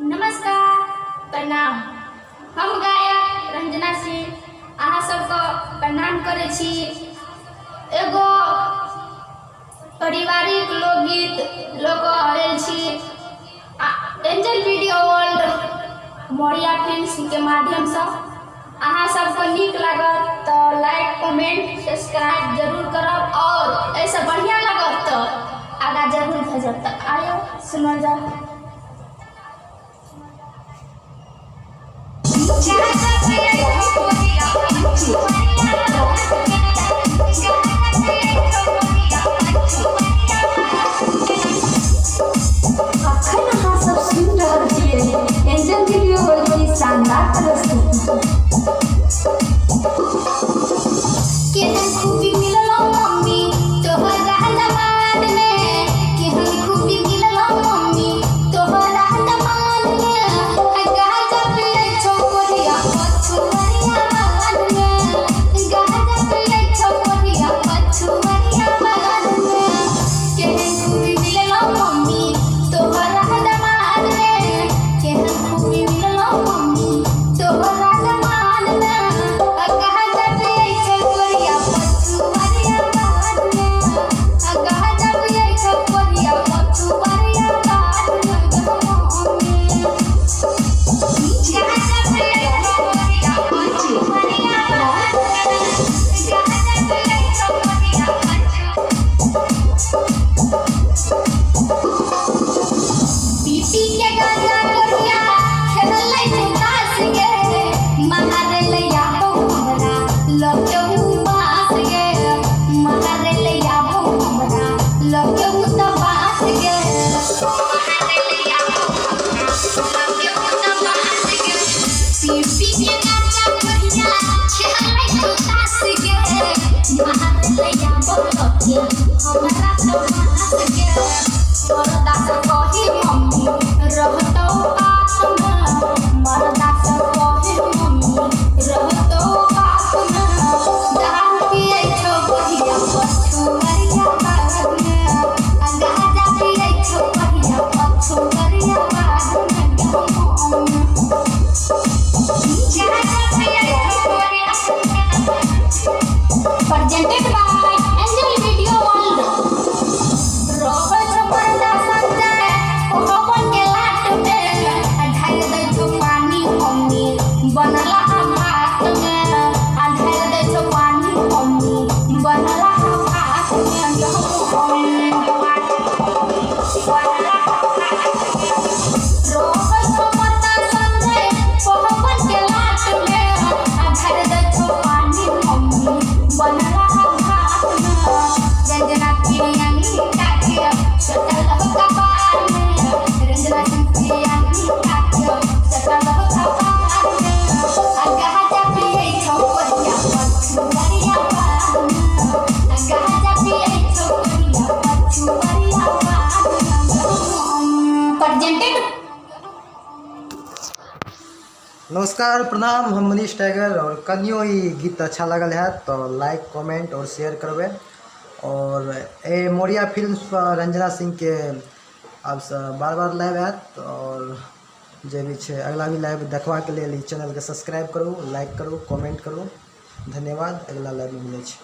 नमस्कार, प्रणाम। हम गायक रंजना सिंह अहाँ सबको प्रणाम करे छी। एगो पारिवारिक लोकगीत लेल छी। Angel video world Moriya films के माध्यम से अहाँ सबको नीक लागत तो लाइक कमेंट सब्सक्राइब जरूर करब और ऐसा बढ़िया लागत तो आगा जरूर भेजब। तो आयो सुनल जाओ। एंजल वीडियो वर्ल्ड की शानदार प्रस्तुति। खूबी मिलल मम्मी तोहरा दमाद में, केहन खूबी मिलल मम्मी तोहरा दमाद में। गाजा पिए छोकरिया पछुआरिया बागान में, गाजा पिए छोकरिया पछुआरिया बागान में। केहन खूबी मिलल मम्मी तोहरा दमाद में, केहन खूबी मिलल मम्मी तोहरा दमाद में। गाजा पिए छोकरिया पछुआरिया बागान में, गाजा पिए छोकरिया पछुआरिया बागान में। गाजा पिए छोकरिया पछुआरिया बागान में, गाजा पिए छोकरिया पीपी के गाजा गोरिया खेललै ताश गे, महारैया हमरा लौटहु बास गे, महारैया हमरा लौटहु त बास गे, महारैया हमरा लौटहु त बास गे। पीपी के गाजा गोरिया खेललै ताश गे, महारैया हमरा त बास गे। मरदा से कही मम्मी रहतो पास में, मरदा से कही मम्मी रहतो पास में। दारू पिए छोकरिया पछुआरिया बागान में, गाजा पिए छोकरिया पछुआरिया बागान में। गाजा पिए छोकरिया presented by angel video world. रोबे झपरदा संजय ओहवन के लाट में, ढाई दे छो पानी मम्मी बनला भात में, ढाई दे छो पानी मम्मी बनला भात में। रोबे झपरदा संजय ओहवन के लाट में, ढाई दे छो पानी मम्मी बनला भात में। रंजना पियंगी काटियो सटल हो कपार में, रंजना पियंगी काटियो सटल हो कपार में। गाजा पिए छोकरिया पछुआरिया बागान में, गाजा पिए छोकरिया पछुआरिया बागान में। प्रेजेंटेड। नमस्कार, प्रणाम। हम मनीष टाइगर। और कनियो ही गीत अच्छा लगल है तो लाइक कमेंट और शेयर करबे। और ए मोरिया फिल्म्स पर रंजना सिंह के अब बार बार लाइव आयत, और जे भी छै अगला भी लाइव देखवा के लिए चैनल के सब्सक्राइब करू, लाइक करू, कमेंट करू। धन्यवाद। अगला लाइव में मिलै छै।